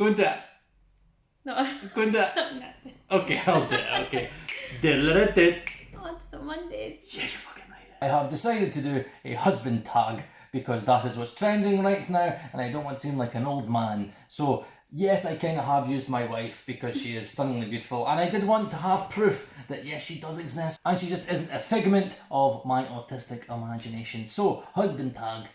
Go and do it. No. Go and do it. No. Okay, I'll do it. Okay. Diddle-a-did. Autism Mondays. Yeah, you're fucking right. I have decided to do a husband tag because that is what's trending right now, and I don't want to seem like an old man. So yes, I kind of have used my wife because she is stunningly beautiful, and I did want to have proof that yes, she does exist, and she just isn't a figment of my autistic imagination. So husband tag,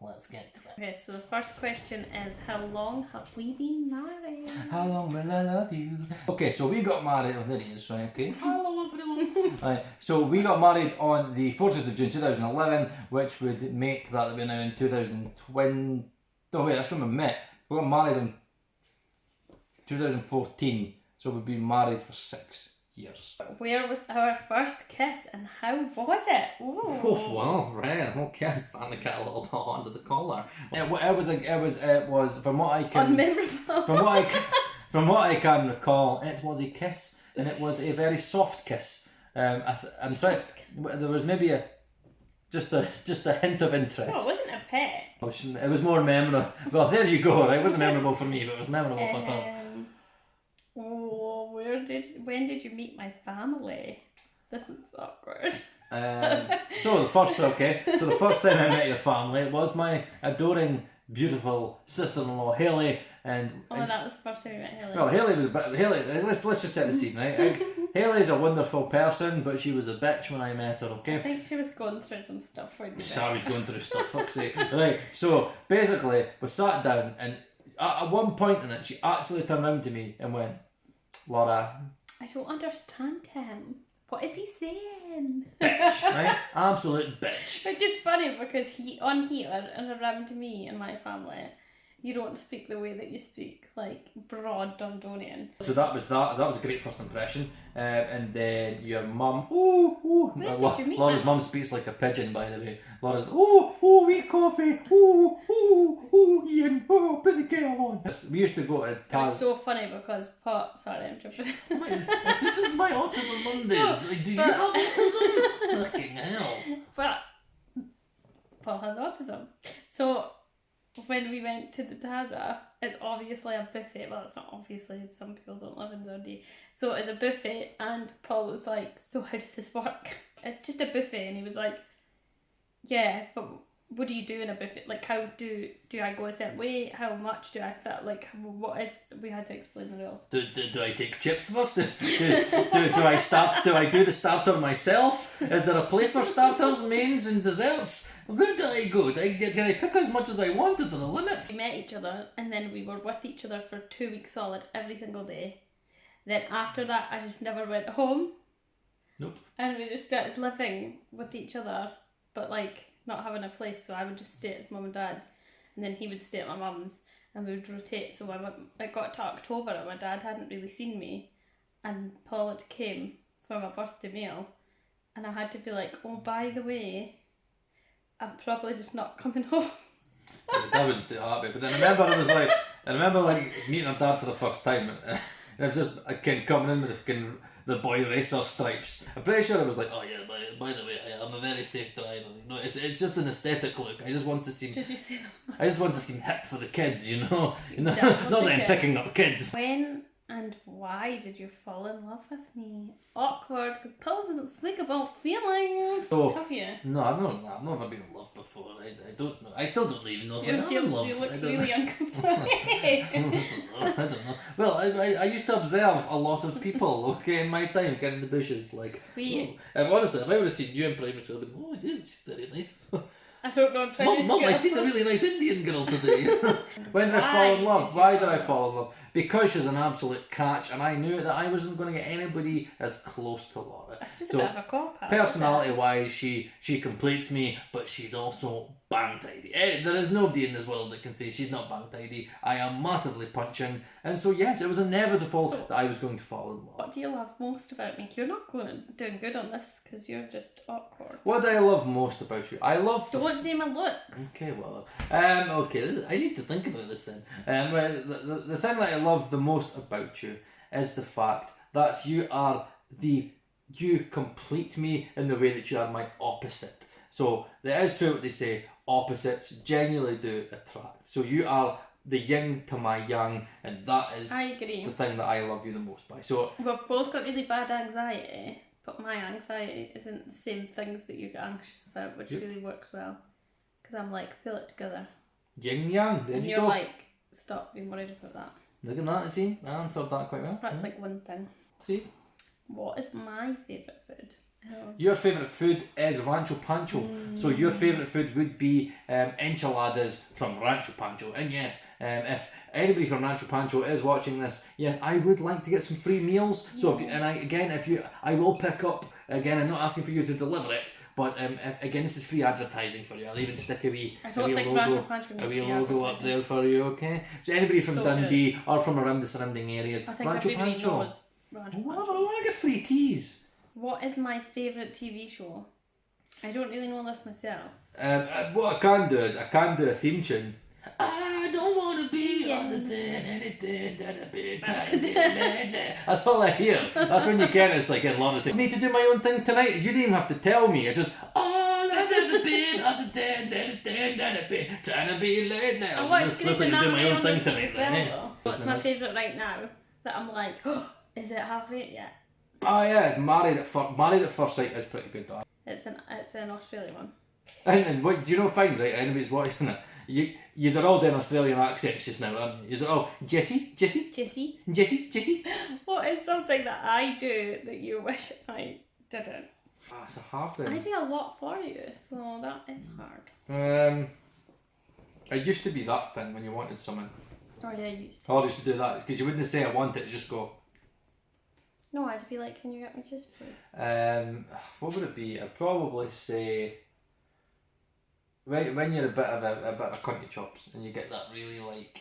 let's get to it. Okay, so the first question is, how long have we been married? How long will I love you? Okay, so we got married, oh there he is, right, okay. Hello everyone. Right, so we got married on the 14th of June 2011, which would make that we're now in 2020, oh wait, that's when we met. We got married in 2014, so we've been married for 6 years. Where was our first kiss and how was it? Ooh. Oh well, right, okay, I'm starting to get a little bit hot under the collar. It was from what I can Unmemorable. from what I can recall, it was a kiss, and it was a very soft kiss. I'm trying. There was maybe just a hint of interest. Oh, it wasn't a pet. It was more memorable. Well, there you go. Right, it wasn't memorable for me, but it was memorable for her. Oh, when did you meet my family? This is awkward. So the first time I met your family, it was my adoring, beautiful sister-in-law Haley, and that was the first time you met Haley. well, Haley. Let's just set the scene, right? Haley's a wonderful person, but she was a bitch when I met her. Okay. I think she was going through some stuff with you. So I was going through stuff. Fuck's sake. Right. So basically, we sat down, and at one point in it, she actually turned around to me and went, "Laura, I don't understand him. What is he saying?" Bitch, right? Absolute bitch. Which is funny because on here and around me and my family, you don't speak the way that you speak, like broad Dundonian. So that was a great first impression. And then your mum, ooh. Where did you meet Laura's her? mum speaks like a pigeon, by the way. Laura's, wee coffee, Ian, put the kettle on. We used to go to It was so funny because sorry, I'm jumping. This is my Autism Mondays. Do you have autism? Fucking hell. But Paul has autism. So when we went to the Taza, it's obviously a buffet. Well, it's not obviously, some people don't live in Dundee. So it's a buffet, and Paul was like, "So how does this work?" It's just a buffet, and he was like, "Yeah, but what do you do in a buffet? Like, how do I go a certain way? How much do I fit? Like, what is?" We had to explain the rules. Do I take chips first? Do I do the starter myself? Is there a place for starters, mains, and desserts? Where do I go? Can I pick as much as I want? Is there a limit? We met each other, and then we were with each other for 2 weeks solid every single day. Then after that, I just never went home. Nope. And we just started living with each other, but like not having a place. So I would just stay at his mum and dad, and then he would stay at my mum's, and we would rotate. So I got to October, and my dad hadn't really seen me, and Paul had came for my birthday meal, and I had to be like, "Oh, by the way, I'm probably just not coming home." That was happy. But then I remember meeting her dad for the first time, and I'm just coming in with the boy racer stripes. I'm pretty sure I was like, "Oh yeah, by the way, I'm a very safe driver." No, it's just an aesthetic look. I just want to seem. Did you say that? I just want to seem hip for the kids, you know. Not Definitely that I'm kids. picking up kids. When and why did you fall in love with me? Awkward, because Paul doesn't speak about feelings. So, have you? No, I've never been in love before. I don't know. I still don't even know if I'm in love. You look I don't really know. uncomfortable. I don't know. Well, I used to observe a lot of people, okay, in my time, getting the bushes, like... And honestly, if I would have seen you in primary school, I'd be like, "Oh, yeah, she's very nice." I don't know. Mum, I seen a really nice Indian girl today. When did I fall in love? Why did I fall in love? Because she's an absolute catch, and I knew that I wasn't going to get anybody as close to Laura. It's just a bit of a cop-out. Personality-wise, she completes me, but she's also bang tidy. There is nobody in this world that can say she's not bang tidy. I am massively punching, and so yes, it was inevitable that I was going to fall in love. What do you love most about me? You're not doing good on this because you're just awkward. What do I love most about you? I love... Don't say my looks. Okay, well, okay, I need to think about this then. The thing that I love the most about you is the fact that you complete me in the way that you are my opposite. So, it is true what they say, opposites genuinely do attract. So you are the yin to my yang, and that is I agree. the thing that I love you the most by. So We've both got really bad anxiety, but my anxiety isn't the same things that you get anxious about, which really works well. Because I'm like, pull it together. yin yang, there And you you're go. like, stop being worried about that. Look at that, see? I answered that quite well. That's like one thing. See? What is my favourite food? Oh. Your favourite food is Rancho Pancho. So your favourite food would be enchiladas from Rancho Pancho. And yes, if anybody from Rancho Pancho is watching this, yes, I would like to get some free meals. So I will pick up, again, I'm not asking for you to deliver it, but again, this is free advertising for you. I'll even stick a wee logo up there for you, okay? So anybody from Dundee or from around the surrounding areas, I think Rancho everybody Pancho. knows Rancho Well, Pancho. I want to get free teas. What is my favourite TV show? I don't really know this myself. What I can do is I can do a theme tune. I don't want to be other than anything that I've been trying to do. That's all I hear. That's when you can. It's like in Lana saying, I need to do my own thing tonight. You didn't even have to tell me. It's just, oh, I've never been other than anything that I've been trying to be late now. I watch Grey's Looks like you do my own thing as tonight. well, Then, though. What's my favourite right now? That I'm like, oh, is it half 8 yet? Oh yeah, Married at First Sight is pretty good though. It's an Australian one. And what do you know? Find right, anybody's watching it. You're all doing Australian accents just now, aren't you? You're all Jessie. What is something that I do that you wish I didn't? That's a hard thing. I do a lot for you, so that is hard. It used to be that thing when you wanted something. Oh yeah, you used to. I used to do that because you wouldn't say I want it, just go. No, I'd be like, can you get me juice, please? What would it be? I'd probably say. Right when you're a bit of cunty chops and you get that really like.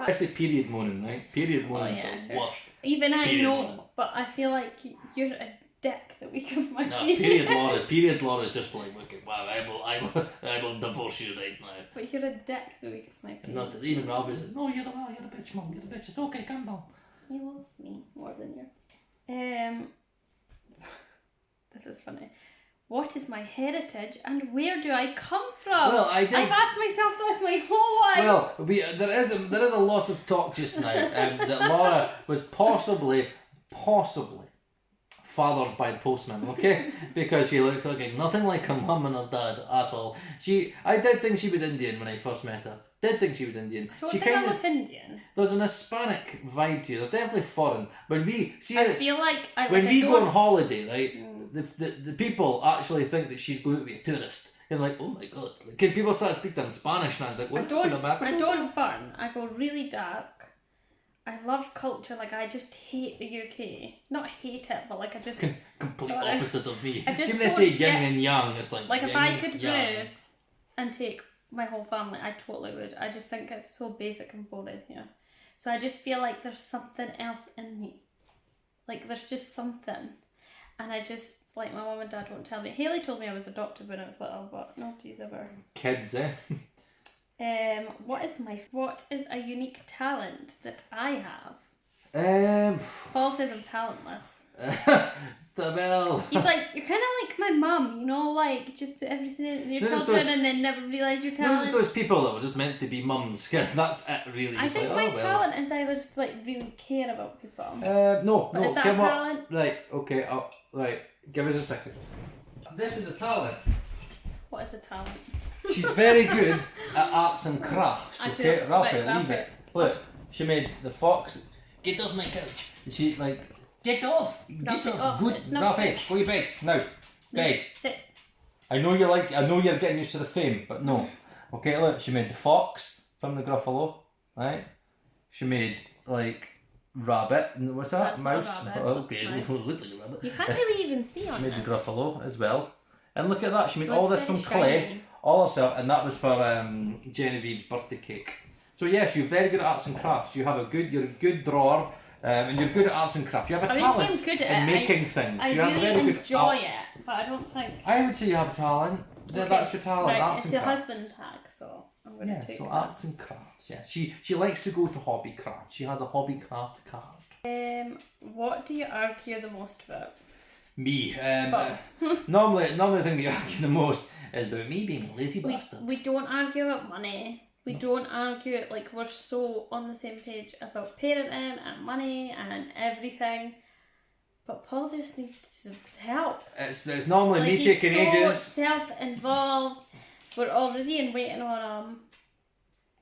Especially period moaning, right? Period moaning is the worst. Even I period know, moaning. but I feel like you're a dick the week of my No, period. period Laura is just like, okay, wow, I will divorce you right now. But you're a dick the week of my period. Not that even Ralph is like, no, you're a bitch, mum, you're a bitch. It's okay, calm down. He loves me more than you. This is funny. What is my heritage and where do I come from? Well, I've asked myself this my whole life. Well, there is a lot of talk just now that Laura was possibly fathered by the postman, okay? Because she looks like nothing like her mum and her dad at all. I did think she was Indian when I first met her. I don't think I look Indian. There's an Hispanic vibe to you. There's definitely foreign. When we feel like go on holiday, right? The people actually think that she's going to be a tourist. You're like, oh my god! Like, can people start speaking in Spanish now? Like, I don't burn. I go really dark. I love culture. Like I just hate the UK. Not hate it, but like I just complete opposite of me. See when they say yin and yang, it's like if I could move and take my whole family, I totally would. I just think it's so basic and boring here. So I just feel like there's something else in me. Like there's just something. And I just, like my mum and dad won't tell me. Haley told me I was adopted when I was little, but nobody's ever. Kids, eh? What is a unique talent that I have? Paul says I'm talentless. Well, he's like, you're kind of like my mum, you know, like just put everything in your children and then never realise your talent. There's those people that were just meant to be mums. That's it, really. I think my talent is I just like really care about people. No, is that a talent? Right, okay, right, give us a second. This is a talent. What is a talent? She's very good at arts and crafts, okay? Ralphie, leave it. Look, she made the fox. Get off my couch. She like. Get off! Get off! Good, Ralphie, go to bed now. Bed. Sit. I know you're getting used to the fame, but no. Okay, look, she made the fox from the Gruffalo, right? She made like rabbit. What's that? That's mouse. Rabbit. Okay, Nice. look like a rabbit. You can't really even see on She made it. the Gruffalo as well, and look at that. She made Looks all this from very clay, shiny. all herself, and that was for Genevieve's birthday cake. So yes, you're very good at arts and crafts. You're a good drawer. And you're good at arts and crafts. You have a talent in making things. I you have really very good enjoy it, but I don't think. I would say you have a talent. Okay. That's your talent. Right, arts it's and your crafts. husband tag, so I'm going to take so that. arts and crafts. Yeah, she likes to go to hobby craft. She has a hobby craft card. What do you argue the most about? Me. Normally the thing we argue the most is about me being a lazy bastard. We don't argue about money. We don't argue. Like, we're so on the same page about parenting and money and everything. But Paul just needs to help. It's normally me taking ages. He's so self-involved. We're already in waiting on him.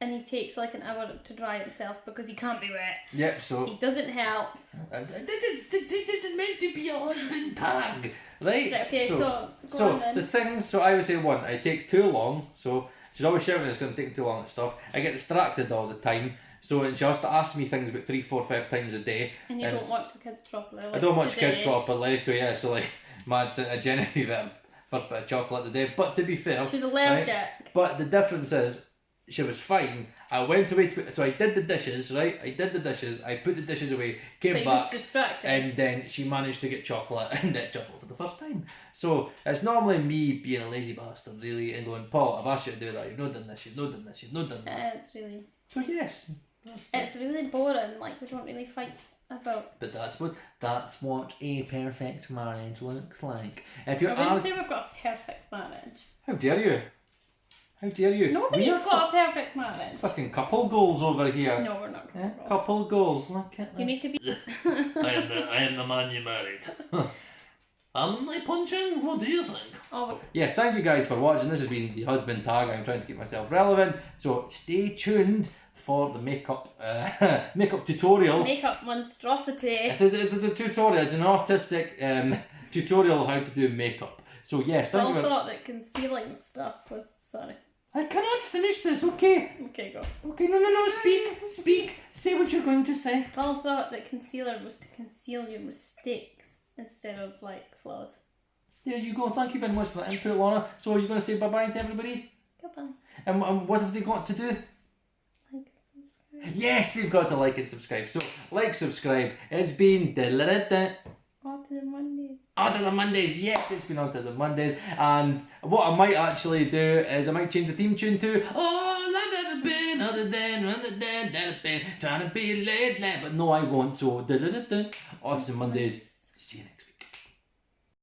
And he takes like an hour to dry himself because he can't be wet. Yep, so... He doesn't help. This is meant to be a husband tag, right? Okay, so go on then. The things, so I would say one, I take too long, so she's always shouting it's going to take too long and stuff. I get distracted all the time, so she has to ask me things about 3, 4, 5 times a day. And you don't watch the kids properly. Like I don't watch today. kids properly, so yeah, so like, Mad's a genuine first bit of chocolate today, but to be fair... She's allergic. Right, but the difference is, she was fine. I went away so I did the dishes, right? I put the dishes away, came but back, was distracted. and then she managed to get chocolate and ate chocolate for the first time. So it's normally me being a lazy bastard, really, and going, Paul, I've asked you to do that, you've not done this, you've not done this, you've not done that. It's really... So yes. It's really boring, like we don't really fight about... But that's what a perfect marriage looks like. If I you're wouldn't say we've got a perfect marriage. How dare you? How dare you? Nobody's got a perfect marriage. Fucking couple goals over here. No, we're not Yeah, couple goals. couple goals. Look at this. You need to be... I am the man you married. Am I punching? What do you think? Oh, yes, thank you guys for watching. This has been the husband tag. I'm trying to keep myself relevant. So stay tuned for the makeup tutorial. makeup monstrosity. It's a tutorial. It's an autistic tutorial of how to do makeup. So yes, thank you. I thought that concealing stuff was... Sorry. I cannot finish this, okay? Okay, go. Okay, no, speak. Say what you're going to say. Paul thought that concealer was to conceal your mistakes instead of, like, flaws. There you go. Thank you very much for that input, Laura. So are you going to say bye-bye to everybody? Goodbye. And what have they got to do? Like and subscribe. Yes, they've got to like and subscribe. So, like, subscribe. It's been... Autism Monday. Autism Mondays, yes, it's been Autism Mondays. And what I might actually do is I might change the theme tune to all I've ever been other than trying to be late, but no, I won't. So, Autism Mondays. See you next week.